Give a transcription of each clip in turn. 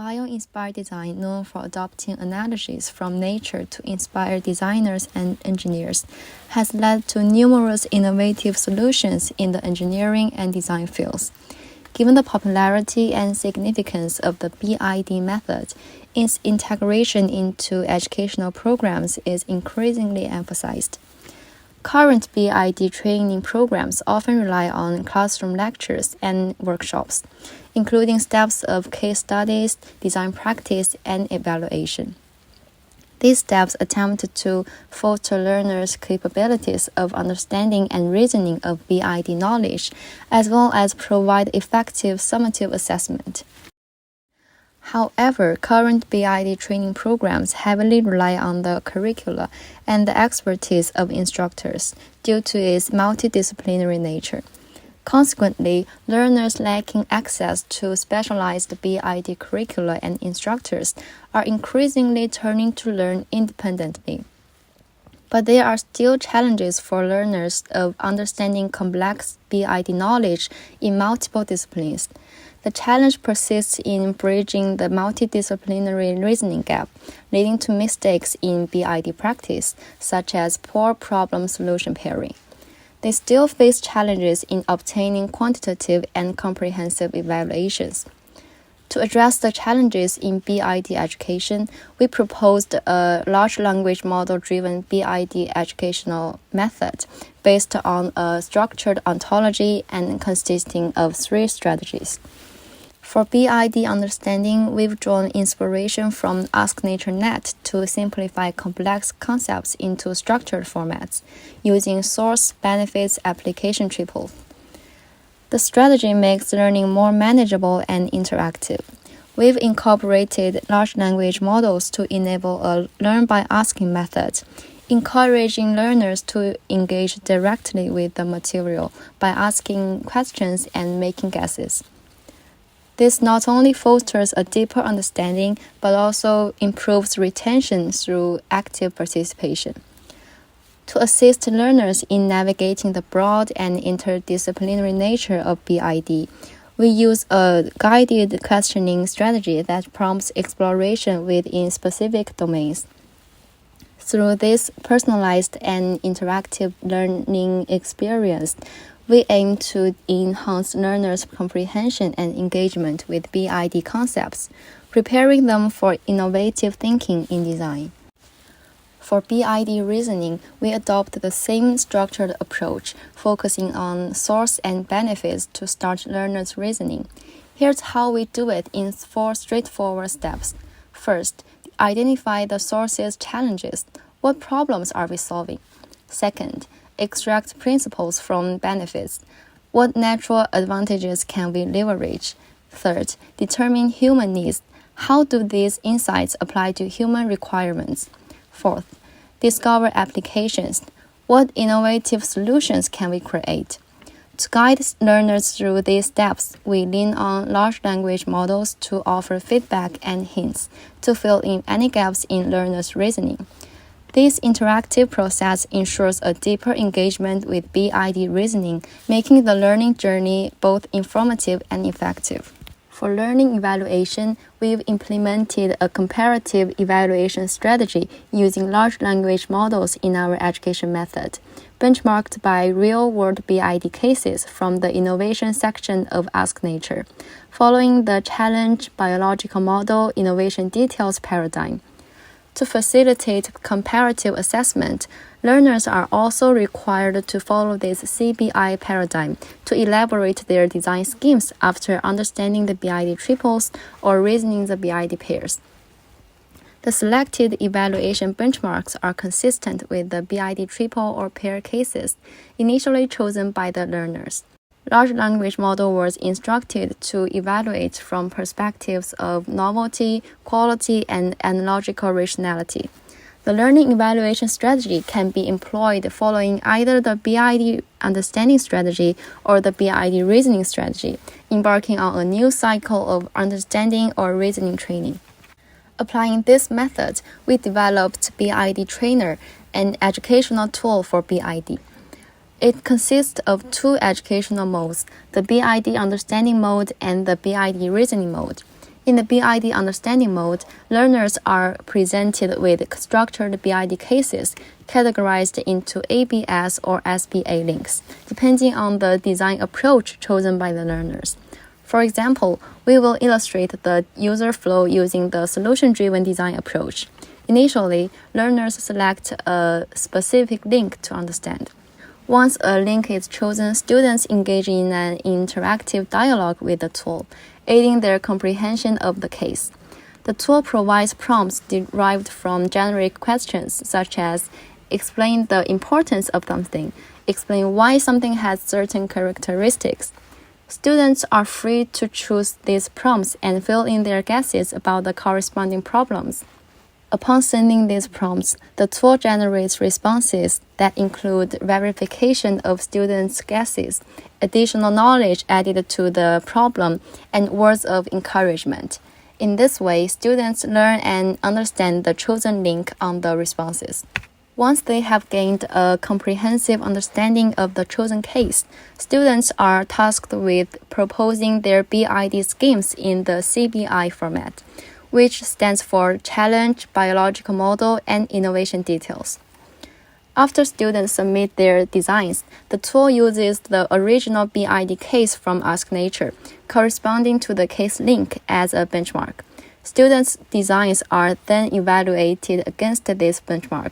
bio-inspired design, known for adopting analogies from nature to inspire designers and engineers, has led to numerous innovative solutions in the engineering and design fields. Given the popularity and significance of the BID method, its integration into educational programs is increasingly emphasized. Current BID training programs often rely on classroom lectures and workshops, including steps of case studies, design practice, and evaluation. These steps attempt to foster learners' capabilities of understanding and reasoning of BID knowledge, as well as provide effective summative assessment. However, current BID training programs heavily rely on the curricula and the expertise of instructors due to its multidisciplinary nature. Consequently, learners lacking access to specialized BID curricula and instructors are increasingly turning to learn independently. But there are still challenges for learners of understanding complex BID knowledge in multiple disciplines. The challenge persists in bridging the multidisciplinary reasoning gap, leading to mistakes in BID practice, such as poor problem solution pairing. They still face challenges in obtaining quantitative and comprehensive evaluations. To address the challenges in BID education, we proposed a large language model-driven BID educational method based on a structured ontology and consisting of 3 strategies. For BID understanding, we've drawn inspiration from AskNatureNet to simplify complex concepts into structured formats, using source, benefits, application triples. The strategy makes learning more manageable and interactive. We've incorporated large language models to enable a learn by asking method, encouraging learners to engage directly with the material by asking questions and making guesses. This not only fosters a deeper understanding, but also improves retention through active participation. To assist learners in navigating the broad and interdisciplinary nature of BID, we use a guided questioning strategy that prompts exploration within specific domains. Through this personalized and interactive learning experience, we aim to enhance learners' comprehension and engagement with BID concepts, preparing them for innovative thinking in design. For BID reasoning, we adopt the same structured approach, focusing on source and benefits to start learners' reasoning. Here's how we do it in 4 straightforward steps. First, identify the source's challenges. What problems are we solving? Second, extract principles from benefits. What natural advantages can we leverage? Third, determine human needs. How do these insights apply to human requirements? Fourth, discover applications. What innovative solutions can we create? To guide learners through these steps, we lean on large language models to offer feedback and hints to fill in any gaps in learners' reasoning. This interactive process ensures a deeper engagement with BID reasoning, making the learning journey both informative and effective. For learning evaluation, we've implemented a comparative evaluation strategy using large language models in our education method, benchmarked by real-world BID cases from the innovation section of Ask Nature, following the challenge biological model innovation details paradigm. To facilitate comparative assessment, learners are also required to follow this CBI paradigm to elaborate their design schemes after understanding the BID triples or reasoning the BID pairs. The selected evaluation benchmarks are consistent with the BID triple or pair cases initially chosen by the learners. Large language model was instructed to evaluate from perspectives of novelty, quality, and analogical rationality. The learning evaluation strategy can be employed following either the BID understanding strategy or the BID reasoning strategy, embarking on a new cycle of understanding or reasoning training. Applying this method, we developed BIDTrainer, an educational tool for BID. It consists of 2 educational modes, the BID understanding mode and the BID reasoning mode. In the BID understanding mode, learners are presented with structured BID cases categorized into ABS or SBA links, depending on the design approach chosen by the learners. For example, we will illustrate the user flow using the solution-driven design approach. Initially, learners select a specific link to understand. Once a link is chosen, students engage in an interactive dialogue with the tool, aiding their comprehension of the case. The tool provides prompts derived from generic questions such as explain the importance of something, explain why something has certain characteristics. Students are free to choose these prompts and fill in their guesses about the corresponding problems. Upon sending these prompts, the tool generates responses that include verification of students' guesses, additional knowledge added to the problem, and words of encouragement. In this way, students learn and understand the chosen link on the responses. Once they have gained a comprehensive understanding of the chosen case, students are tasked with proposing their BID schemes in the CBI format, which stands for Challenge, Biological Model, and Innovation Details. After students submit their designs, the tool uses the original BID case from Ask Nature, corresponding to the case link, as a benchmark. Students' designs are then evaluated against this benchmark.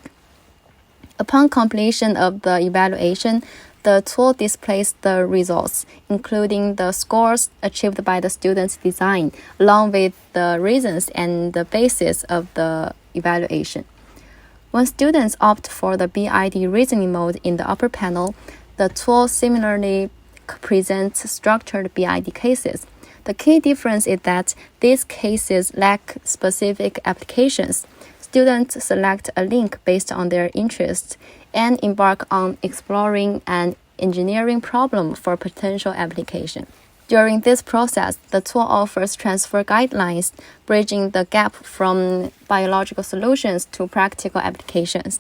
Upon completion of the evaluation, the tool displays the results, including the scores achieved by the student's design, along with the reasons and the basis of the evaluation. When students opt for the BID reasoning mode in the upper panel, the tool similarly presents structured BID cases. The key difference is that these cases lack specific applications. Students select a link based on their interests and embark on exploring an engineering problem for potential application. During this process, the tool offers transfer guidelines, bridging the gap from biological solutions to practical applications.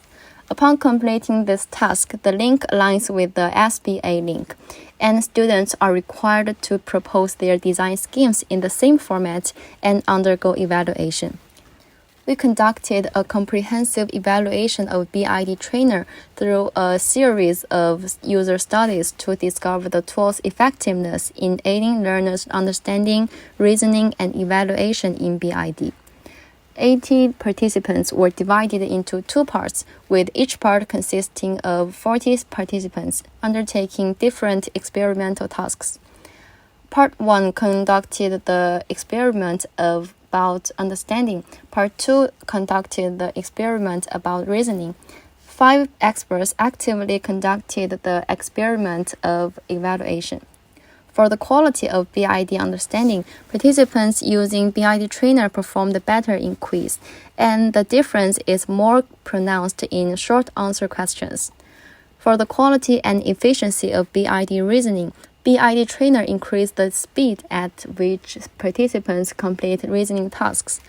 Upon completing this task, the link aligns with the SBA link, and students are required to propose their design schemes in the same format and undergo evaluation. We conducted a comprehensive evaluation of BIDTrainer through a series of user studies to discover the tool's effectiveness in aiding learners' understanding, reasoning, and evaluation in BID. 80 participants were divided into two parts, with each part consisting of 40 participants undertaking different experimental tasks. Part 1 conducted the experiment about understanding. Part 2 conducted the experiment about reasoning. 5 experts actively conducted the experiment of evaluation. For the quality of BID understanding, participants using BIDTrainer performed better in quiz, and the difference is more pronounced in short answer questions. For the quality and efficiency of BID reasoning, BIDTrainer increased the speed at which participants complete reasoning tasks.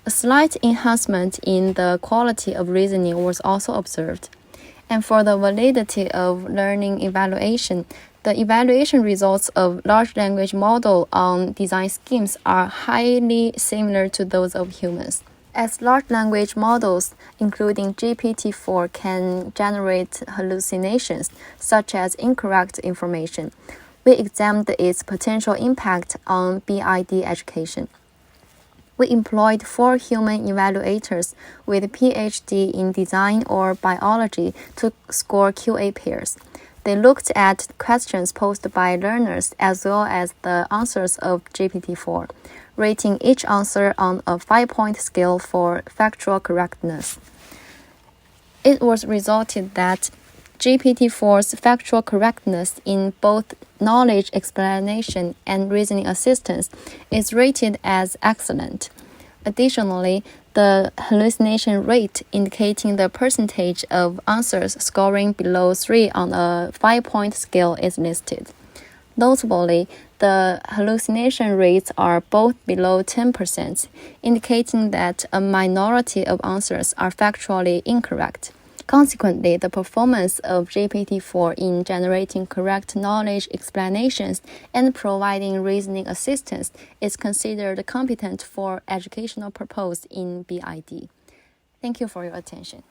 A slight enhancement in the quality of reasoning was also observed. And for the validity of learning evaluation, the evaluation results of large language model on design schemes are highly similar to those of humans. As large language models, including GPT-4, can generate hallucinations, such as incorrect information, we examined its potential impact on BID education. We employed 4 human evaluators with a PhD in design or biology to score QA pairs. They looked at questions posed by learners as well as the answers of GPT-4, rating each answer on a 5-point scale for factual correctness. It was resulted that GPT-4's factual correctness in both knowledge explanation and reasoning assistance is rated as excellent. Additionally, the hallucination rate, indicating the percentage of answers scoring below 3 on a 5-point scale, is listed. Notably, the hallucination rates are both below 10%, indicating that a minority of answers are factually incorrect. Consequently, the performance of GPT-4 in generating correct knowledge explanations and providing reasoning assistance is considered competent for educational purpose in BID. Thank you for your attention.